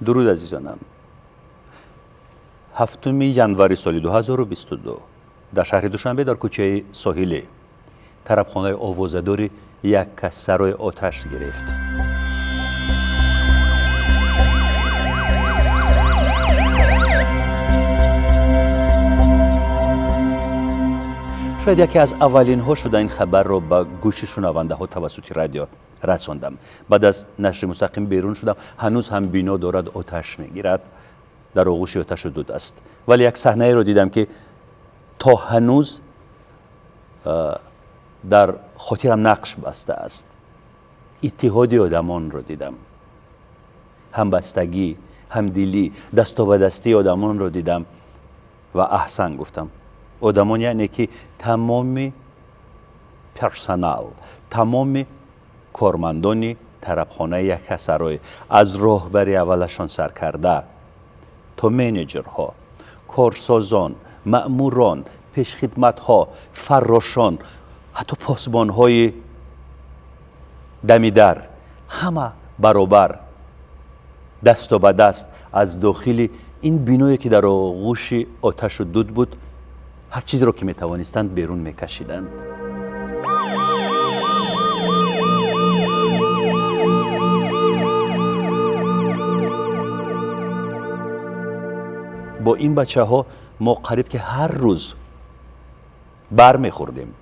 درود عزیزانم. 7 ژانویه سال 2022 در شهر دوشنبه در کوچه ساحلی طربخانه آوازه‌داری یک کس سرای آتش گرفت. شاید یکی از اولین ها شده این خبر را به گوش شنونده ها توسط رادیو رساندم. بعد از نشر مستقیم بیرون شدم، هنوز هم بنا دارد آتش میگیرد، در آغوش آتش دود است. ولی یک صحنه رو دیدم که تا هنوز در خاطرم نقش بسته است. اتحاد آدمان رو دیدم، همبستگی، همدلی، دست به دستی آدمان رو دیدم و احسن گفتم. آدمان یعنی که تمام پرسنل، تمام کارمندان طربخانه یک سرای، از راهبر اولشان سرکرده تا منیجرها، کارسازان، مأموران، پیشخدمت‌ها، فراشان، حتی پاسبان‌های دمیدر، همه برابر دست به دست از داخل این بینایی که در آغوش آتش و دود بود هر چیزی را که میتوانستند بیرون میکشیدند. با این بچه ها ما قریب که هر روز بر میخوردیم،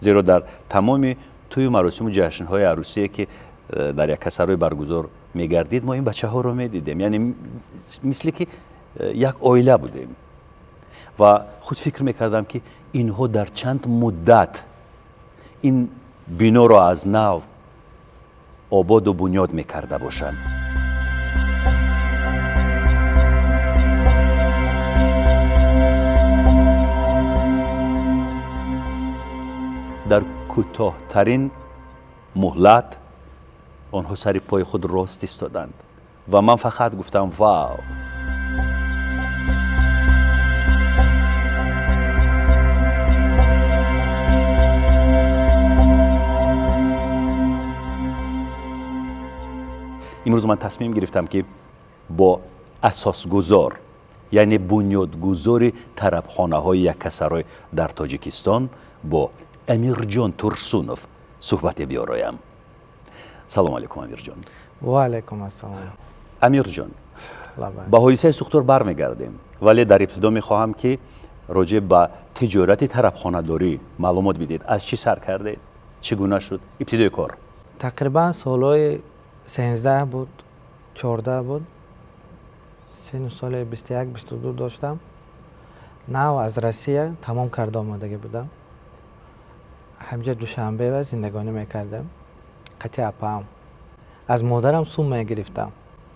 زیرا در تمام توی مراسم و جشن های عروسی که در یک کسرای برگزار میگردید ما این بچه ها رو میدیدیم، یعنی مثل که یک عائله بودیم و خود فکر میکردم که اینها در چند مدت این بنا را از نو آباد و بنیاد میکرده باشند. در کوتاه‌ترین مهلت آنها سر پای خود راست ایستادند و من فقط گفتم واو. امروز من تصمیم گرفتم که با اساسگذار یعنی بنیادگذار طربخانه های یک سرای در تاجیکستان با امیرجان ترسونوف صحبت بیارایم. سلام علیکم امیرجان. و علیکم السلام. امیرجان، با حادثه سوختور برمیگردیم، ولی در ابتدا میخواهم که راجع به تجارت طربخانه داری معلومات بدید. از چی سر کردید؟ چگونه شد ابتدای کار؟ تقریبا سالهای 13 بود، 14 بود. سن سال 21 22 داشتم. نو از روسیه تمام کرده آمادگی بودم. همجا دوشنبه و زندگانی میکردم. قطع اپام از مادرم سوم میگرفتم.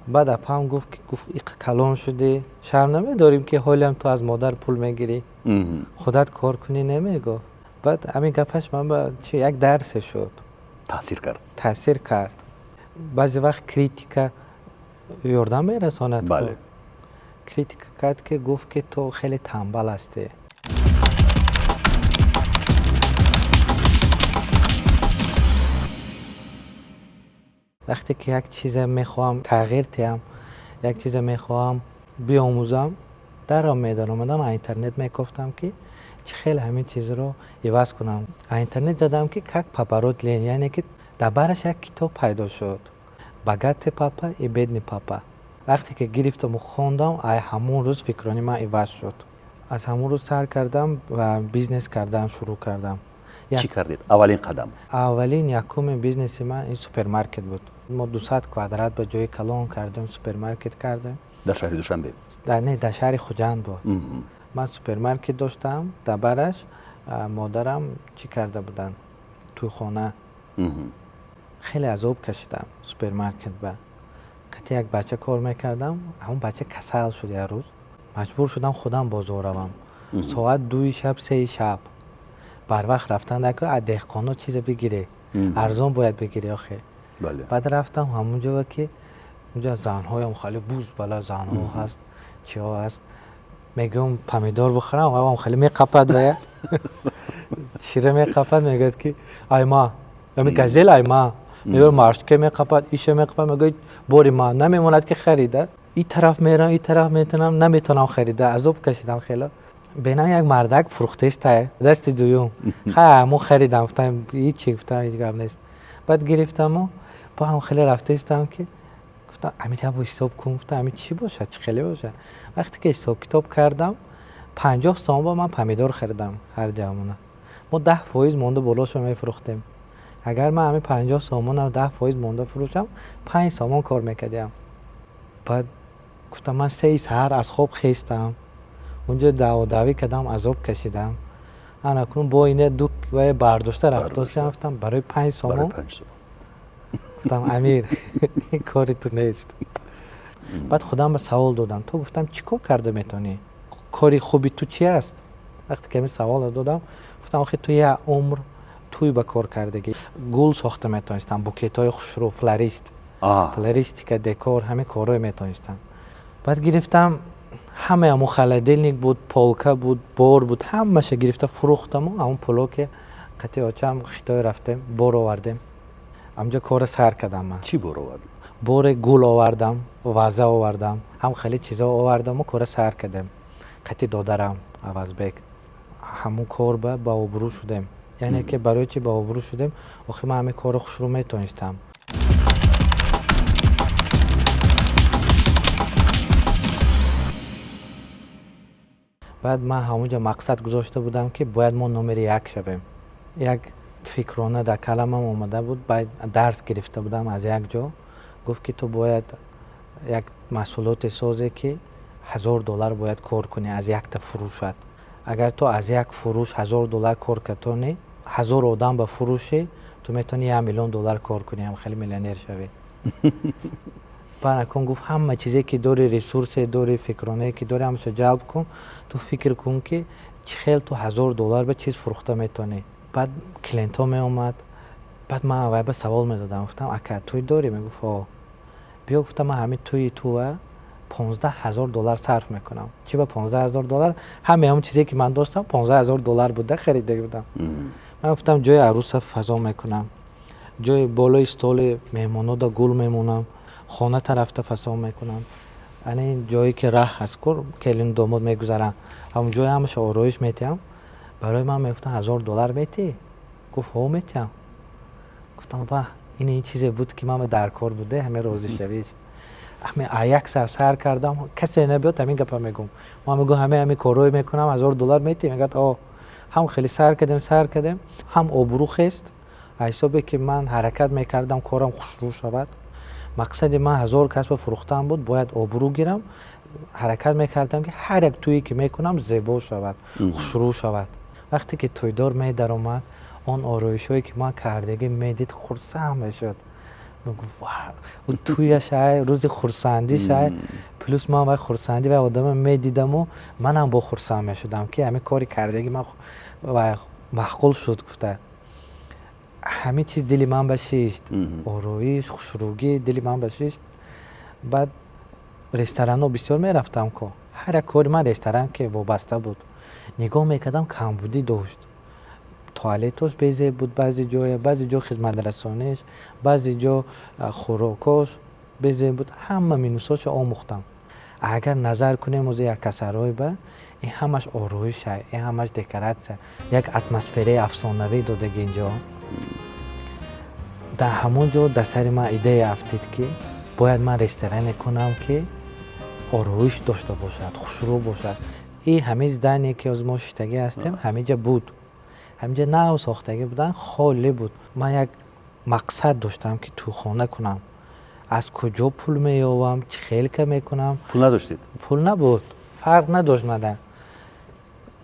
بعد اپام گفت این کلان شدی، شرم نمیداریم که حالی هم تو از مادر پول میگیری، خودت کار کنی نمیگفت. بعد همین گپش من با یک درس شد. تاثیر کرد. بعضی وقت کریتیکا یاردم میرساند. بله. کریتیک کرد که گفت که تو خیلی تنبل هستی. وقتی که یک چیز میخوام تغییر تیم، یک چیز میخوام بیاموزم، در میدان اومدم اینترنت میگفتم که خیلی همین چیز رو عوض کنم. اینترنت زدم که کک پاپاروت لین، یعنی که دربارش یک کتاب پیدا شد، باگات پاپا ای بدنی پاپا. وقتی که گرفتم و خوندم همون روز فکرانی من عوض شد. از همون روز سر کردم و بیزنس کردن شروع کردم. چی کردید؟ اولین قدم؟ اولین یکم بیزنس من این سوپرمارکت بود. ما 200 کوادرات به جای کلان کردیم، سوپرمارکت کردیم. در شهر دوشنبه؟ در شهر خوجند بود. من سوپرمارکت داشتم. دربارش مادرم چی کرده بودن تو خانه. خیلی عذاب کشیدم سوپرمارکت با. قطعا یک بچه کار میکردم، همون بچه کسل شد یه روز. مجبور شدم خودم بازار روم. ساعت 2 شب 3 شب بر وقت رفتن که از دهقانا چیز بگیره، ارزان باید بگیری آخه. بله. بعد رفتم همونجا که اونجا زن‌های خیلی بوز بالا زن‌ها هست، چیا هست، میگم پمیدار بخورم، هم خیلی میقپد باید شیره میقپد، میگد که ایما یعنی گزل ایما میگه مارش که میقپد، ایشه میقپد، میگه بوری ما نمیموند که خریده. این طرف میرم این طرف میتونم نمیتونم خریده عذاب کشیدم خیلی. بینم یک مردک فروخته است دست دوم همون خریدم گفتم هیچی گفتم هیچ گپ نیست. بعد گرفتم و با هم خیلی رفته استم که گفتم امیر ابو حساب کن. گفتم امیر چی باشه چه خیلی باشه. وقتی که حساب کتاب کردم 50 سوم با من پمیدور خریدم هر جامونه. ما 10% مونده بالاشو میفروختیم. اگر من همین 50 سومون 10% مونده فروشم 5 سومون کار میکردم. بعد گفتم من 3 سحر از خواب خیستم اونجا دعوی کردم عذاب کشیدم. انا کنون با اینه دو برداشته رفتم برای 5 سومون. گفتم امیر این کاری تو نیست. بعد خودم به سوال دادم تو گفتم چیکار کرده میتونی کاری خوبی تو چی است. وقتی که می سوال دادم گفتم آخه تو یه عمر توی به کار کردگی گل ساخته میتونستم بوکیتای خوشرو فلوریستیکا دکور همه کارو میتونستم. بعد گرفتم همه همون خلدلنیک بود پولکا بود بور بود همه‌ش گرفته فروختم و همون پولو که قطعی آچم خیتای رفتم بور آوردیم همجا کار سر کردم. من چی بور آوردم؟ بور گل آوردم وازه آوردم هم خیلی چیزا آوردم و کار سر کردم. قطعی دادرم عوض بک همون کار با آبرو شدیم. یعنی که برای چی با آبرو شدیم آخه من همه کار خوش رو میتونستم. بعد من همونجا مقصد گذاشته بودم که باید ما نمره 1 شویم. یک فکرانه در کلمم اومده بود. باید درس گرفته بودم از یک جا گفت که تو باید یک محصولات سازی که $1000 باید کار کنی از یک تا فروشت. اگر تو از یک فروش $1000 کار کنی 1000 آدم به فروشی تو میتونی $1 میلیون کار کنی هم خیلی میلیونر شوی. بعد گفت همه چیزی که داری ریسورس داری فکرانه که داری همش جلب کن تو فکر کن که چخیل تو $1000 به چیز فروخته میتونی. بعد کلینت ها می اومد. بعد من اول به سوال میدادم گفتم اکا توی داری؟ میگفت ها. بیا گفتم من همین توی تو $15,000 صرف میکنم. چی به $15,000 همون چیزی که من داشتم $15,000 بوده خریده بودم. من گفتم جای عروس فضا میکنم جای بالای استول مهمونا دا گل میمونم خانه طرف فضا میکنم. یعنی جایی که راه هست کر کلین دومود میگذارن همون جای همش آرایش میتیم. برای من میگفتن $1000 میتی؟ گفت ها میتیم. گفتم با این چیزی بود که من در کار بوده همه روزی شویش همه یک سر کردم کسی نبیاد همین گپا میگم. ما میگم همه کاروی میکنم $1000 میتی؟ میگه آه هم خیلی سر کردیم هم آبرو خست حسابی که من حرکت میکردم کارم خوشرو شود. مقصد من 1000 کسب فروختن بود باید آبرو گیرم حرکت میکردم که هر یک تویی که میکنم زیبا شود خوشرو شود. وقتی که تویدار می در اومد اون آرایش هایی که من کردگی میدید خرسند میشد. میگم واه توی شاید روز خرسندی شاید پلوس من وقت خرسندی و آدم میدیدم و منم با خرسند میشدم که همه کاری کردگی من معقول شد. گفته همه چیز دلی من بشیشت آرایش خوشروگی دلی من بشیشت. بعد رستوران ها بسیار میرفتم که هر کاری من رستوران که وابسته بود نگاه میکردم کمبودی داشت. توالتش بیزه بود بعضی جا خدمت رسانش بعضی جا خوراکاش بیزه بود. همه مینوساش آموختم. اگر نظر کنیم از یک کسرهای به این همش آرایش این همش دکورات یک اتمسفره افسانوی داده اینجا. در همون جا در سر من ایده افتید که باید من رستوران کنم که آرایش داشته باشد خوشرو باشد. این همه زدنی که از ما شیشتگی هستیم همینجا بود. همینجا نه ساختگی بودن خالی بود. من یک مقصد داشتم که تو خانه کنم. از کجا پول میآورم چه خیلی که میکنم. پول نداشتید؟ پول نبود فرق نداشت مدن.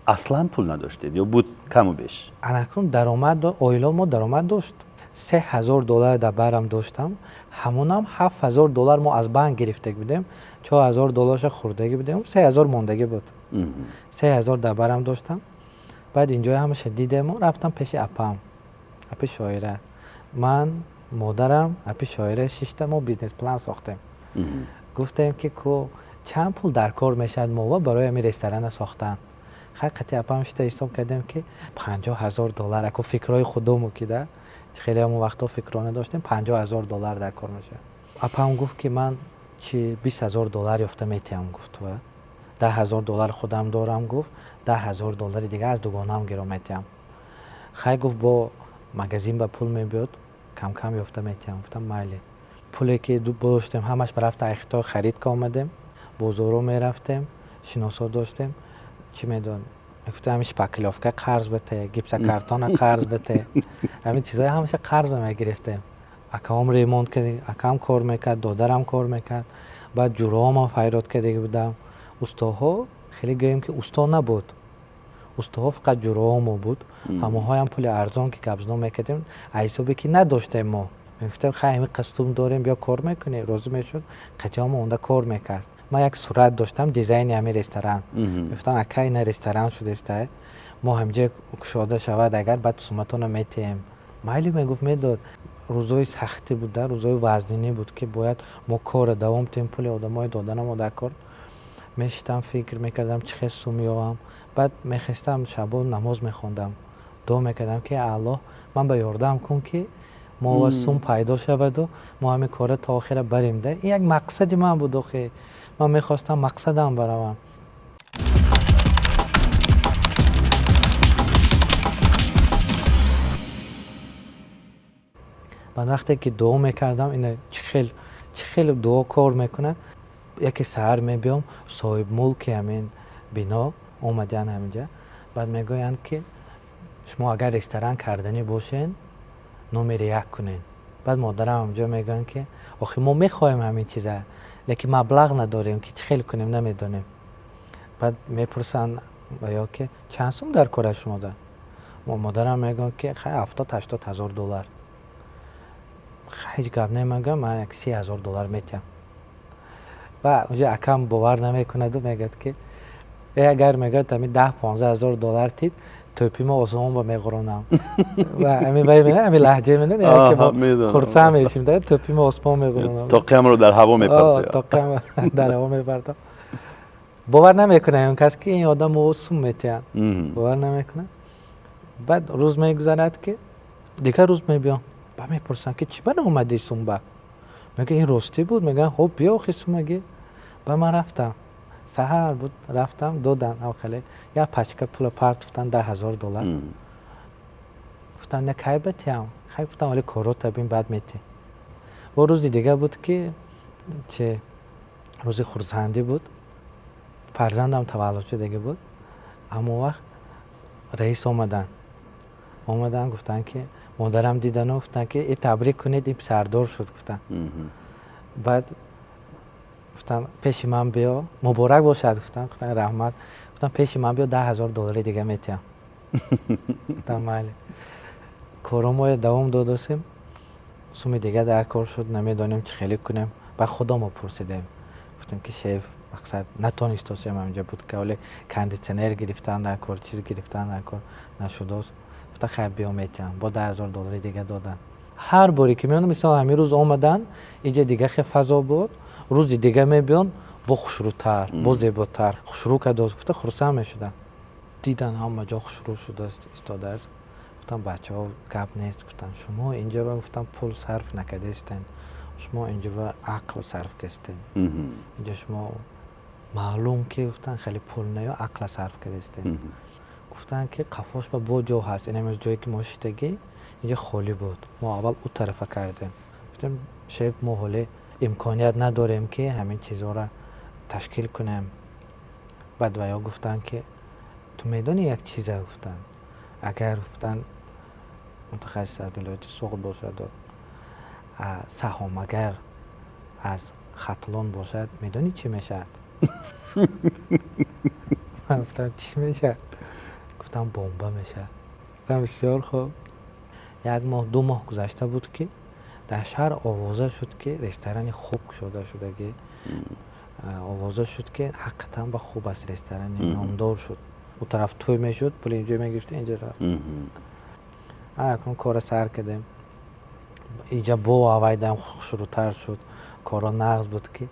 اصلا پول نداشتید یا بود کم و بیش؟ الان درآمد آیلا ما درآمد داشت. $3,000 در برم داشتم. همونم $7,000 ما از بانک گرفته بودیم. $4,000 خوردگی بودیم. 3,000 موندگی بود. 3,000 در برم داشتم. بعد اینجا همش دیدم و رفتم پیش اپم اپ شاعره. من مادرم اپ شاعره 6 تا ما بیزنس پلان ساختیم. گفتم که کو چند پول در کار میشد ما برای همین رستوران ساختن. حقیقت اپم شده حساب کردم که $50,000 اکو فکرای خودمو کیده خیلی همون وقتا فکرانه داشتیم $50,000 در کار میشه. اپم گفت که من چی $20,000 یافته میتیم گفت و $10,000 خودم دارم گفت $10,000 دیگه از دوگانم گیرم میتیم. خیلی گفت با مگزین به پول میبود کم کم یافته میتیم. گفتم مالی پولی که داشتیم همش برای تحقیقات خرید که آمدیم بازارو میرفتیم شناسا داشتیم چی میدون گفتم همیشه پاکلافکه قرض بده گیپس کارتون قرض بده همین چیزای همیشه قرض میگرفتیم. اکام ریمونت که اکام کار میکرد دادرم کار میکرد بعد جورام فایرات که دیگه بودم استاها خیلی گیم که استا نبود استاها فقط جورام بود همه هم پول ارزان که قبضنا میکردیم حسابی که نداشتیم ما میگفتم خیلی کاستوم داریم بیا کار میکنی روز میشد قطعام اوندا کار میکرد. من یک صورت داشتم دیزاین همین رستوران گفتم اکا این رستوران شده است ما همجا کشاده شود اگر بعد سومتون میتیم مایلی میگفت میداد. روزای سختی بود روزای وزنی بود که باید ما کار دوام تیم پول آدمای دادنم و کار میشتم فکر میکردم چه سو میام بعد میخواستم شبا نماز میخوندم دعا میکردم که الله من به یاردم کن که ما واسون پیدا شود و ما همین کار تا آخر بریم ده. این یک مقصد من بود که من میخواستم مقصدم بروم. من وقتی که دعا میکردم این چخیل دعا کار میکنن یکی سهر میبیام صاحب ملک همین بنا اومدن همینجا بعد میگوین که شما اگر رستوران کردنی باشین نمره 1 کنین. بعد مادرم همینجا میگن که آخه ما میخوایم همین چیزا لیکن مبلغ نداریم که چخیل کنیم نمیدونیم. بعد میپرسن یا که چند سوم در کار شما ده مادرم میگن که خیلی 70-80 هزار دلار. خیلی گپ نمیگم من $30,000 میتیم و اونجا اکم باور نمیکند و میگد که اگر میگد همین $10-15 هزار تید توپی ما آسمان با میگرونم و همین همین لهجه میدونی که ما خرسه میشیم ده توپی ما آسمان میگرونم توقیم رو در هوا میپرد توقیم در هوا میپرد باور نمیکنه اون کس که این آدم آسون میتین باور نمیکنه. بعد روز میگذرد که دیگه روز میبیام با میپرسن که چی من اومدی سومبا میگه این راستی بود میگن خب بیا خیلی سومگی با من رفتم سهر بود رفتم دادن اوخاله یا پچکه پول پرتفتن $10,000 گفتم نه کی بتیم خیلی گفتم ولی کارو تبین بعد میتی. و روزی دیگه بود که چه روز خورسندی بود فرزندم تولد شده بود اما وقت رئیس اومدن گفتن که مادرم دیدن و گفتن که این تبریک کنید این سردار شد گفتن. بعد گفتم پیش من بیا مبارک باشد گفتن رحمت گفتم پیش من بیا $10,000 دیگه میتیم. گفتم مالی کارمو دوام دادیم سوم دیگه در کار شد نمیدونیم چه خیلی کنیم بعد خودمو پرسیدیم گفتم که شیف مقصد نتونستیم همینجا بود که ولی کاندیشنر گرفتن در کار چیز گرفتن در کار نشده است. گفتم خیلی بیا میتیم با $10,000 دیگه دادن. هر باری که میانم مثلا همین روز اومدن اینجا دیگه خیلی فضا بود روز دیگه میبیان با خوشروتر با زیباتر خوشرو کرده گفته خرسند میشدن دیدن همه جا خوشرو شده است استاده است. گفتم بچه ها گپ نیست گفتن شما اینجا گفتم پول صرف نکرده استین شما اینجا عقل صرف کردین اینجا شما معلوم که گفتن خیلی پول نه عقل صرف کرده استین. گفتن که قفاش با جا هست این از جایی که ما شدگی اینجا خالی بود ما اول اون طرف کردیم. گفتم شاید ما حالا امکانیت نداریم که همین چیزها را تشکیل کنیم. بعد ویا گفتن که تو میدونی یک چیز گفتن اگر گفتن متخصص ولایت سوخت باشد و سهام اگر از خطلان باشد میدونی چی میشد؟ من گفتم چی میشه؟ گفتم بمب میشه. گفتم بسیار خوب. 1 ماه 2 ماه گذشته بود که در شهر آوازه شد که رستوران خوب شده که آوازه شد که حقیقتا با خوب است رستوران نامدار شد اون طرف توی میشد پول اینجا میگرفت اینجا طرف اکنون کار سر کردیم اینجا با آوایدم شروعتر شد کارا نقص بود که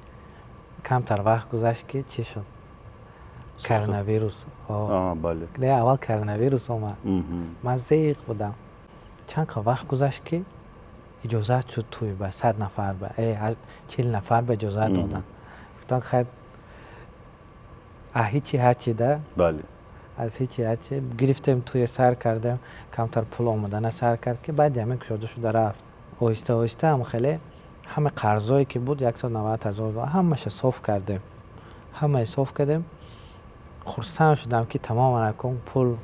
کمتر وقت گذشت که چی شد کرونا ویروس بله نه اول کرونا ویروس اومد من زیق بودم چند وقت گذشت که اجازه شد توی به 100 نفر به 40 نفر به اجازه دادن. گفتن خیلی هیچی هرچی ده بله از هیچی هرچی گرفتیم توی سر کردم، کمتر پول آمدن سر کرد که بعد همین کشاده شده رفت. آهسته آهسته هم خیلی همه قرضایی که بود 190,000 همش صاف کردیم، همه صاف کردیم. خرسند شدم که تمام رقم پول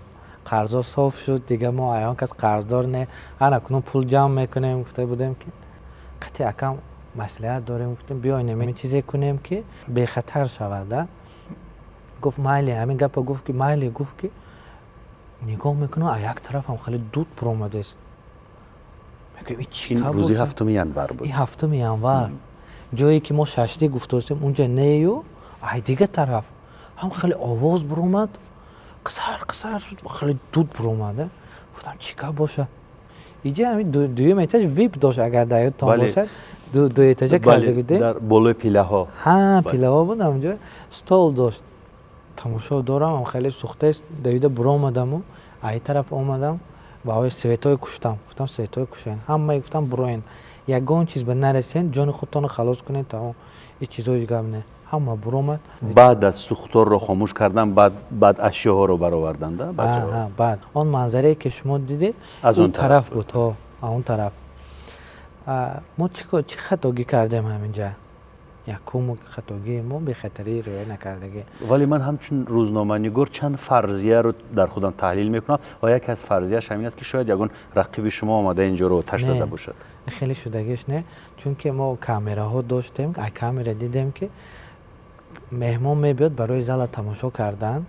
قرضا صاف شد دیگه، ما ایان کس قرضدار نه، اکنون پول جمع میکنیم. گفته بودیم که قطعا کم مصلحت داریم، گفتیم بیاین این چیزی کنیم که بی خطر شود. گفت مایلی، همین گپ گفت که مایلی، گفت که نگاه میکنه یک طرف هم خیلی دود پر اومده است. میگم این روزی هفتم ینور بود. این هفتم ینور جایی که ما ششتی گفتیم اونجا نیو، ای دیگه طرف هم خیلی آواز بر اومد، قصر شد و خیلی دود بر اومده. گفتم چیکار باشه؟ اینجا همین دویم ایتاژ ویپ داشت، اگر در یادتان باشد دو ایتاژ کرده بودیم در بالای پیله ها. پیله ها بود، اونجا استال داشت. تماشا دارم هم خیلی سوخته است. دویده برو آمدم و ای طرف آمدم و آقای سویتای کشتم. گفتم سویتای کشین، همه گفتم بروین، یگان چیز به نرسین جان خودتان خلاص کنین تا این چیزای گم نه. همه برو آمد. بعد از سوختار رو خاموش کردن، بعد اشیاء ها رو برآوردن ده بچه‌ها. بعد آن منظره که شما دیدید از اون طرف بود. اون طرف ما چی خطاگی کردیم همینجا؟ یکم خطاگی ما به خطری روی نکردگی. ولی من همچون روزنامه‌نگار چند فرضیه رو در خودم تحلیل میکنم و یکی از فرضیه‌اش همین است که شاید یگان رقیب شما آمده اینجا رو آتش زده باشد. خیلی شدگیش نه، چون که ما کامراها داشتیم، کامرا دیدیم که مهمان میبیاد برای زل تماشا کردن.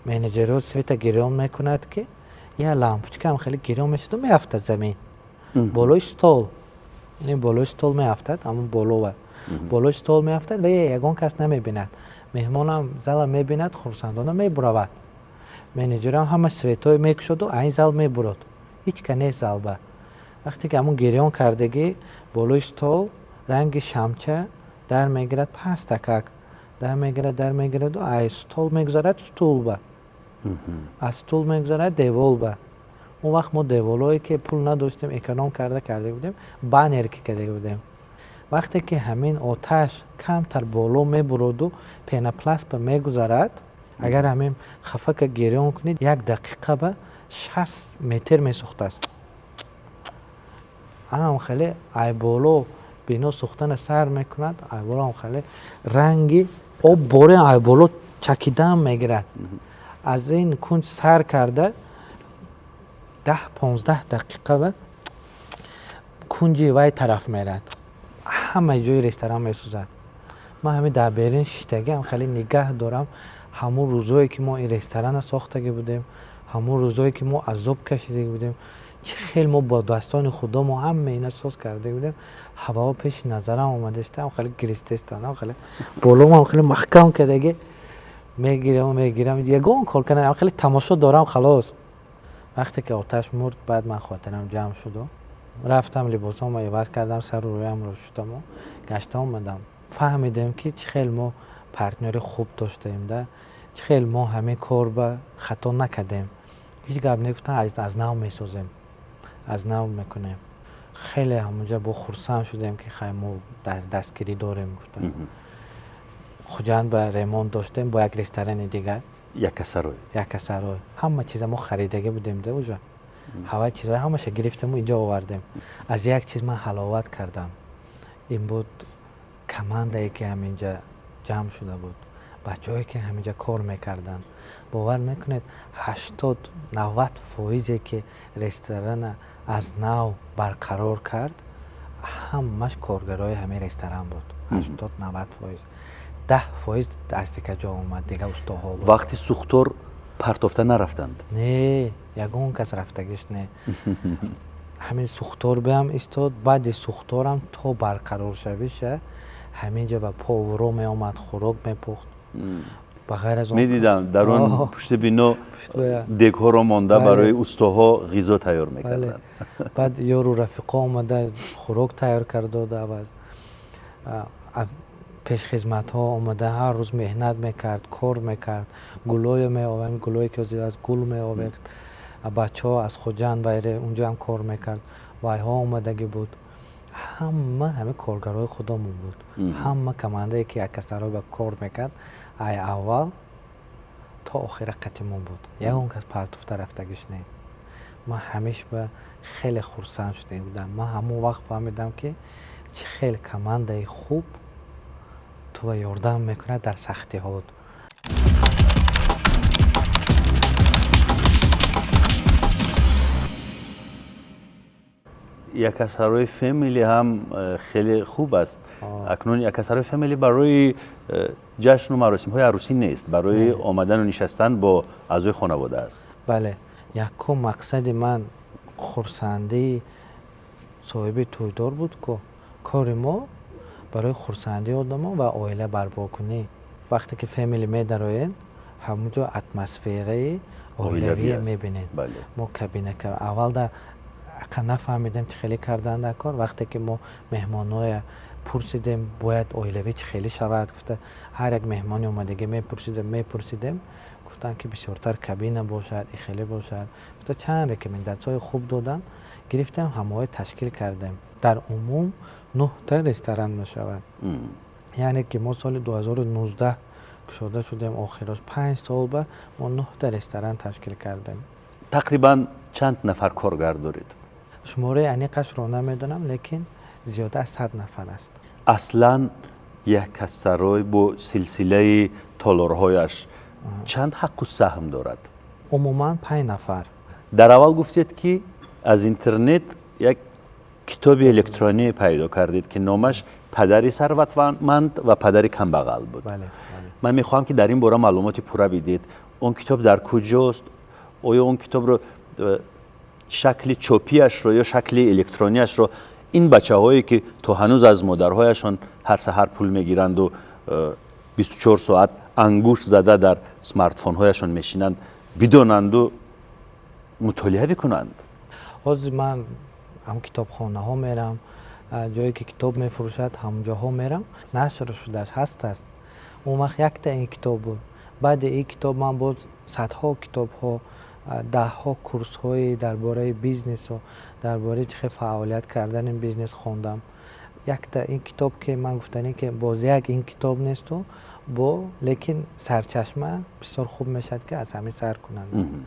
منیجر سویت گیران میکند که یه لامپوچکه هم خیلی گیران میشد و میافته زمین بالای استول، یعنی بالای استول میافتد، همون بالای استول میافتد و یگان کس نمیبیند. مهمان هم زل میبیند خرسندانه میبرود. منیجر هم همه سویتای میکشد و این زل میبرد، هیچ که نیست زل با. وقتی که همون گیران کردگی بالای استول رنگ شمچه در میگیرد، پس تکک در میگیرد و از استول میگذارد استول با، از استول میگذارد دیوال با. اون وقت ما دیوالایی که پول نداشتیم اکونوم کرده بودیم، بانر کرده بودیم. وقتی که همین آتش کمتر بالا میبرد و پیناپلاست به میگذارد، اگر همین خفک گریان کنید 1 دقیقه به 60 متر میسوخته است. هم خیلی ای بالا بینا سوختن سر میکند، ای بالا هم خیلی رنگی آب باره ای بالا چکیدن میگیرد. از این کنج سر کرده 10-15 دقیقه به کنجی وای طرف میرد، همه جای رستوران میسوزد. ما همین در برین شیشتگی هم خیلی نگاه دارم، همون روزایی که ما این رستوران ساختگی بودیم، همون روزایی که ما عذاب کشیده بودیم، چه خیلی ما با دستان خدا ما همه اینا ساز کرده بودیم. هوا پیش نظرم اومده است، هم خیلی گریستستانه، خیلی بالا هم خیلی محکم کردگی میگیرم یگان کار کنم، خیلی تماشا دارم خلاص. وقتی که آتش مرد بعد من خاطرم جمع شد و رفتم لباسامو عوض کردم، سر و رویم رو شستم و گشتم اومدم. فهمیدم که چه خیلی ما پارتنر خوب داشتیم ده، چه خیلی ما همه کار به خطا نکردیم، هیچ گپ نگفتن، از نو میسازیم، از نو میکنیم. خیلی همونجا با خرسند شدیم که خیلی ما دستگیری داریم. گفتن خوجند به ریموند داشتیم با یک رستوران دیگه، یک کسرای همه چیز ما خریدگی بودیم ده اونجا، همه چیزای همش گرفتیم و اینجا آوردیم. از یک چیز من حلاوت کردم، این بود کماندی که همینجا جمع شده بود، بچه‌هایی که همینجا کار میکردن. باور میکنید 80-90% که رستوران از نو برقرار کرد همش کارگرای همین رستوران بود. 80-90%. 10% از دیگه جا اومد دیگه استاها بود. وقتی سوختار پرتافته نرفتند؟ نه، یگان کس رفتگیش نه. همین سوختار به هم استاد، بعد سوختارم تا برقرار شویشه همینجا با پاورو می آمد، خوراک می پخت. بغیر از اون میدیدم در اون پشت بینو دکور رو مانده برای استاها غذا تیار میکردن. بعد یارو رفیقا آمده خوراک تیار کرده و پیش خدمت ها آمده، هر روز مهنت میکرد، کار میکرد، گلای می آورد، گلایی که از گل می آورد. بچه‌ها از خوجند بایره اونجا هم کار میکرد وایها اومدگی بود همه کارگرای خودمون بود همه کمانده که یک کس رو به کار میکرد ای اول تا آخر قتیمون بود یک اون کس پرتوفته رفتگیش نه ما همیشه به خیلی خرسند شده بودم ما همون وقت فهمیدم که چه خیلی کمانده خوب تو یاردم میکنه در سختی ها بود یک اثرهای فامیلی هم خیلی خوب است. اکنون یک اثرهای فامیلی برای جشن و مراسم های عروسی نیست، برای آمدن و نشستن با اعضای خانواده است. بله، یکم مقصد من خرسندی صاحب تویدار بود که کار ما برای خرسندی آدما و عائله برپا کنی. وقتی که فامیلی میدراین همونجا اتمسفره عائلوی میبینید. بله. ما کابینه که اول در اقا نفهمیدیم چه خیلی کردن در کار. وقتی که ما مهمانای پرسیدیم باید عائلوی چه خیلی شود، گفته هر یک مهمانی اومدگی میپرسیدیم گفتن که بسیارتر کابینه باشد، این خیلی باشد. گفته چند ریکامنداسیون خوب دادن، گرفتیم همه تشکیل کردیم. در عموم 9 تا رستوران میشود. یعنی که ما سال 2019 گشوده شدیم، آخرش 5 سال بعد ما 9 تا رستوران تشکیل کردیم. تقریبا چند نفر کارگر دارید؟ شماره انیقش رو نمیدونم، لیکن زیاده از 100 نفر است. اصلا یک کسرای با سلسله تالارهایش چند حق و سهم دارد؟ عموما 5 نفر. در اول گفتید که از اینترنت یک کتاب الکترونی پیدا کردید که نامش پدری ثروتمند و پدری کمبغل بود. بله. من میخوام که در این باره معلوماتی پورا بدید. اون کتاب در کجاست؟ آیا اون کتاب رو شکل چوپیش رو یا شکل الکترونیش رو این بچه هایی که تو هنوز از مادرهایشان هر سحر پول میگیرند و 24 ساعت انگوش زده در سمارت فون هایشان میشینند بدونند و مطالعه بکنند؟ از من هم کتابخانه ها میرم، جایی که کتاب میفروشد همونجا ها میرم. نشر شدهش هست. اون وقت یک تا این کتاب بود. بعد این کتاب من باز صدها کتاب ها، 10 ها کورس های درباره بیزنس و درباره چه فعالیت کردن این بیزنس خوندم. یک تا این کتاب که من گفتنی که باز یک این کتاب نیست و با لیکن سرچشمه بسیار خوب میشد که از همین سر کنند.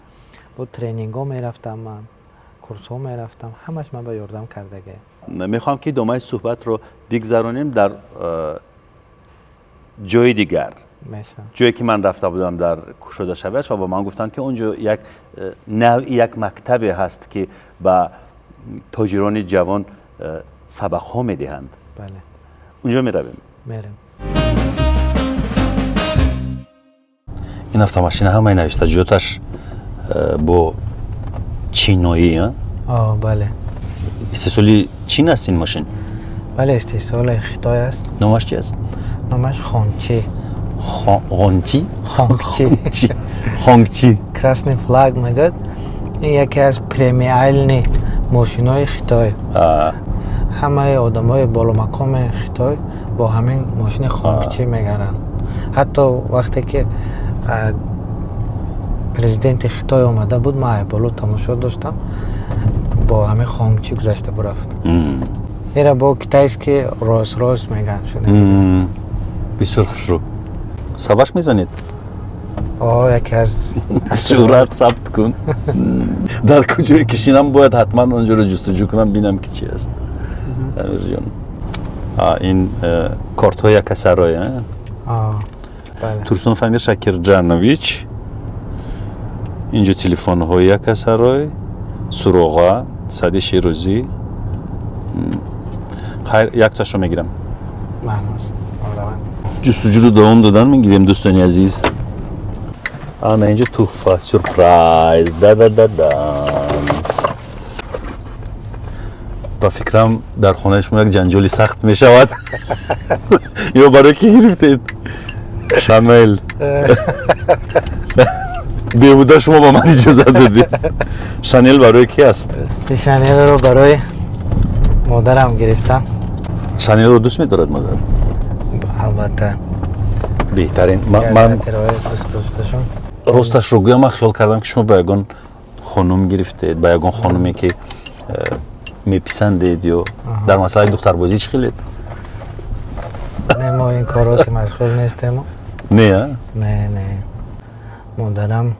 با ترینینگ ها میرفتم، من کورس ها میرفتم، همش من به یاردم کردگه. میخوام که دامای صحبت رو بگذرانیم در جای دیگر. جایی که من رفته بودم در گشوده شویش و با من گفتن که اونجا یک مکتبی هست که به تاجران جوان سبق ها میدهند. بله. اونجا میرویم. میریم. این автомашина همه نوشته جوتش با چینایی. بله. استحصالی چین است این ماشین؟ بله، استحصال خیتای است. نامش چی است؟ نامش خانچی. خانچی. کراسنی فلاگ میگد. این یکی از پریمیالنی ماشینای خیتای. همه آدمای بالا مقام خیتای با همین ماشین خانچی میگرن. حتی وقتی که پرزیدنت خیتای آمده بود ما بالا تماشا داشتم، با همین خانچی گذشته برفت. ایره با کتایست که راست میگن شده. بسیار خوش رو. سباش میزنید؟ یکی از شهرت ثبت کن. در کجای کشینم باید حتما اونجا رو جستجو کنم ببینم که چی است. این کارت های کسرای. بله. تورسون فامیر شکرجانویچ. اینجا تلفن های کسرای. سروغا، سعدی شیروزی. خیر، یک تاش رو میگیرم. جستجو رو دوام دادن میگیریم دوستانی عزیز. آنا اینجا تحفه سورپرایز با فکرم در خونه شما یک جنجالی سخت میشود. یا برای کی گرفتید؟ شامل. بیهوده شما با من اجازه دادید. شانل برای کی است؟ شانل رو برای مادرم گرفتم. شانل رو دوست می‌دارد مادر؟ البته. بهترین. من راستش رو گویم، من خیال کردم که شما با یگان خانم گرفتید با یگان خانومی که میپسندید یا در مسئله دختربازی چی خیلید؟ نه ما این کارا که مشغول نیستیم. نه؟ نه مادرم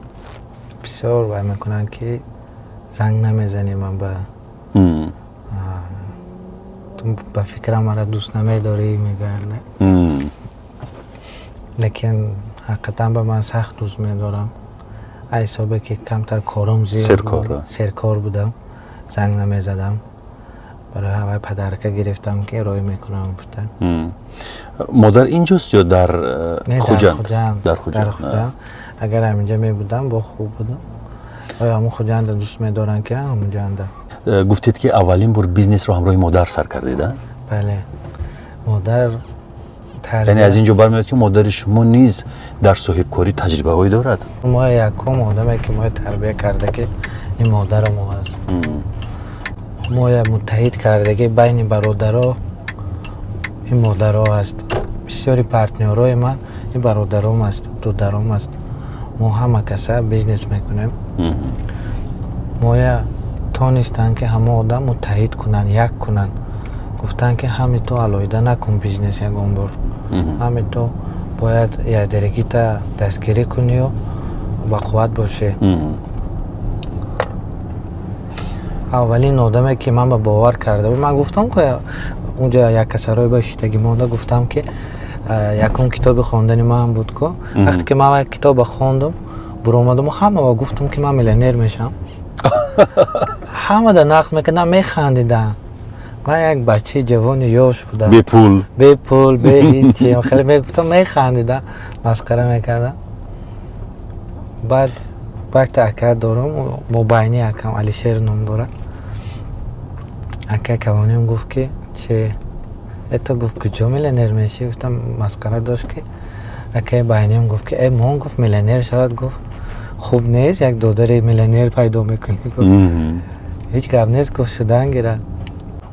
بسیار وای میکنن که زنگ نمیزنی من به تو به فکرم مرا دوست نمیداری میگرده. لیکن حقیقتا به من سخت دوست میدارم. حسابه که کمتر کارم زیاد سرکار بودم، زنگ نمیزدم. برای هوای پدرکه گرفتم که ارائه میکنم گفتن. مادر اینجاست یا در خوجند؟ در خوجند. اگر همینجا می بودم با خوب بودم. همون خوجند دوست میدارن که همونجا انده. گفتید که اولین بار بیزنس رو همراه مادر سر کردید؟ بله. مادر یعنی از اینجا برمیاد که مادر شما نیز در صاحب کاری تجربه هایی دارد؟ ما یکم آدمی که ما تربیت کرده که این مادر ما هست. ما متحد کرده که بین برادرها این مادرها هست. بسیاری پارتنرهای من این برادرام هست، دودرام هست. ما همه کسا بیزنس میکنیم. ما تونستن که همه آدم متحد کنن، یک کنن. گفتن که همین تو علایده نکن بیزنس یکم بار. همین تو باید یک درگی تا دستگیری کنی و با قوت باشه. اولین آدمی که من به باور کرده بود، من گفتم که اونجا یک کسرای باشیدگی مونده، گفتم که یکم کتاب خواندن من بود که وقتی که من کتاب خواندم برآمدم و همه با گفتم که من میلیونر میشم. همه در نقد میکردن، میخندیدن. من یک بچه جوان یوش بودم، بی پول بی هیچی. خیلی میگفتم، میخندیدن، مسخره میکردن. بعد وقت اکه دارم مبینی اکم علی شیر نام داره. اکه کلانیم گفت که چه ایتا گفت کجا میلیونر میشی؟ گفتم مسخره داشت که اکه بینیم گفت که ای مون گفت میلیونر شود. گفت خوب نیست یک دودر میلیونر پیدا میکنی؟ هیچ گپ نیست. گفت شدن گیره.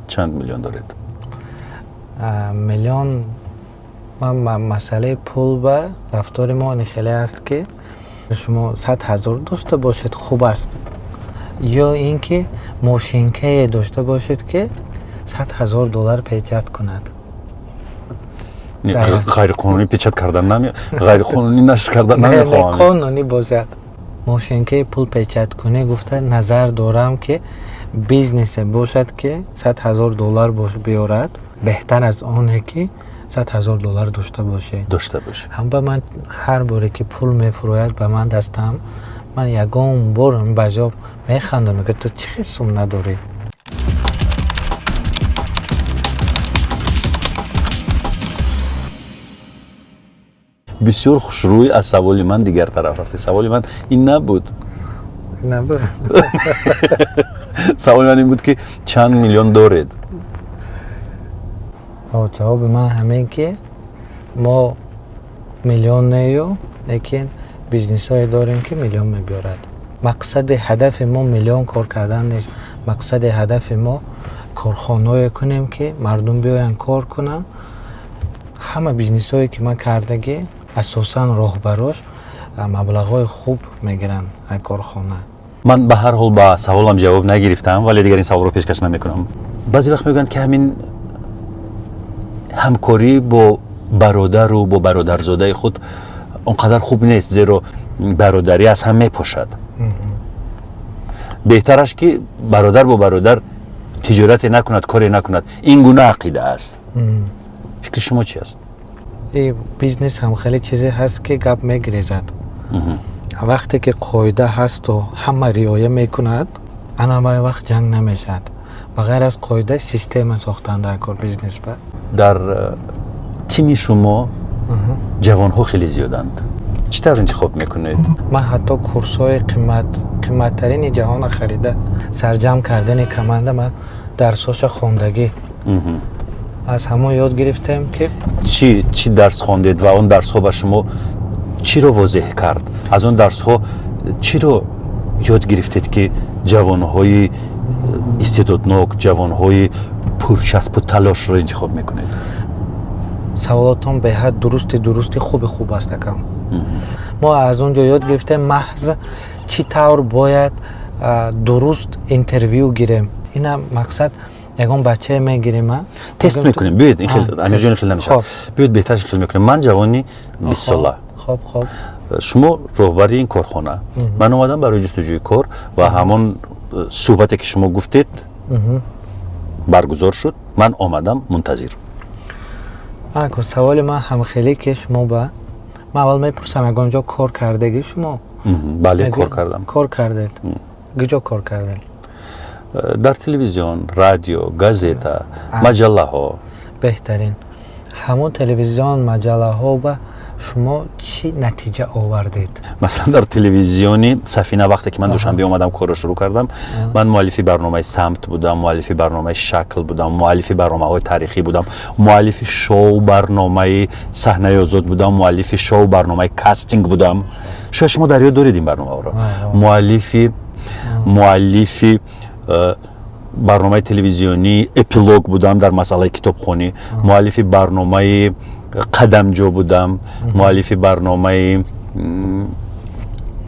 چند میلیون دارید؟ میلیون مسئله پول به رفتار ما خیلی است که شما 100,000 داشته باشید خوب است، یا اینکه ماشینکه داشته باشید که 100,000 دلار پیچت کند. غیر قانونی پیچت کردن نمی، غیر قانونی نشر کردن نمیخوام. قانونی باشد. ماشینکه پول پیچت کنه گفته نظر دارم که بیزنس باشد که 100,000 دلار بیارد، بهتر از آنه که 100,000 دلار داشته باشه. هم به من هر باری که پول میفروید به من دستم، من یگام بار بجا میخندم که تو چه سوم نداری. بسیار خوشروی از سوال من دیگر طرف رفته. سوال من این نبود. سوال من این بود که چند میلیون دارید؟ جواب من همین که ما میلیون نیو، لیکن بیزنس های داریم که میلیون میبیارد. مقصد هدف ما میلیون کار کردن نیست. مقصد هدف ما کارخانه کنیم که مردم بیاین کار کنن. همه بیزنس هایی که من کردگی اساساً راهبراش مبلغ خوب میگیرن از کارخانه. من به هر حال با سوالم جواب نگرفتم، ولی دیگر این سوال رو پیشکش نمیکنم. بعضی وقت میگن که همین همکاری با برادر و با برادرزاده خود اونقدر خوب نیست، زیرا برادری از هم میپاشد. بهترش که برادر با برادر تجارت نکند، کاری نکند. این گونه عقیده است. فکر شما چی است؟ این بیزنس هم خیلی چیزی هست که گپ میگریزد. وقتی که قاعده هست و همه رعایت میکند، انا وقت جنگ نمیشد. بغیر از قاعده سیستم ساختن در کار بیزنس با. در تیم شما جوان ها خیلی زیادند. چطور انتخاب میکنید؟ من حتی کورس های قیمتترین جهان خریده سرجم کردن کمانده من درساش خواندگی از همون یاد گرفتم که چی درس خواندید و اون درس ها به شما چی رو واضح کرد؟ از اون درس ها چی رو یاد گرفتید که جوان های استعدادناک، جوان های پرچسب و تلاش رو انتخاب میکنید؟ سوالاتون به حد درستی خوب است کم. ما از اونجا یاد گرفتیم محض چی طور باید дуруст интервью гирем. Ина мақсад ягон бача мегирем. тест میکنیم. بیاید این خیلی امیرجان خیلی نمیشه. بیاید بهترش خیلی میکنیم. من جوانی 20 ساله. خب شما رهبری این کارخانه. من اومدم برای جستجوی کار و همون صحبتی که شما گفتید برگزار شد. من آمدم منتظر. اگه سوال من هم خیلی که شما با من اول میپرسم اگه اونجا کار کردگی شما؟ بله کار کردم. کار کردید؟ کجا کار کردید؟ در تلویزیون، رادیو، گازیتا، مجله ها. بهترین. همون تلویزیون، مجله ها و شما چی نتیجه آوردید؟ مثلا در تلویزیونی سفینه وقتی که من دوشنبه اومدم کار رو شروع کردم من مؤلف برنامه سمت بودم، مؤلف برنامه شکل بودم، مؤلف برنامه‌های تاریخی بودم، مؤلف شو برنامه صحنه آزاد بودم، مؤلف شو برنامه کاستینگ بودم. شاید شما در یاد دارید این برنامه رو. مؤلف برنامه تلویزیونی اپیلوگ بودم در مسئله کتابخوانی، مؤلف برنامه قدمجو بودم، مؤلف برنامه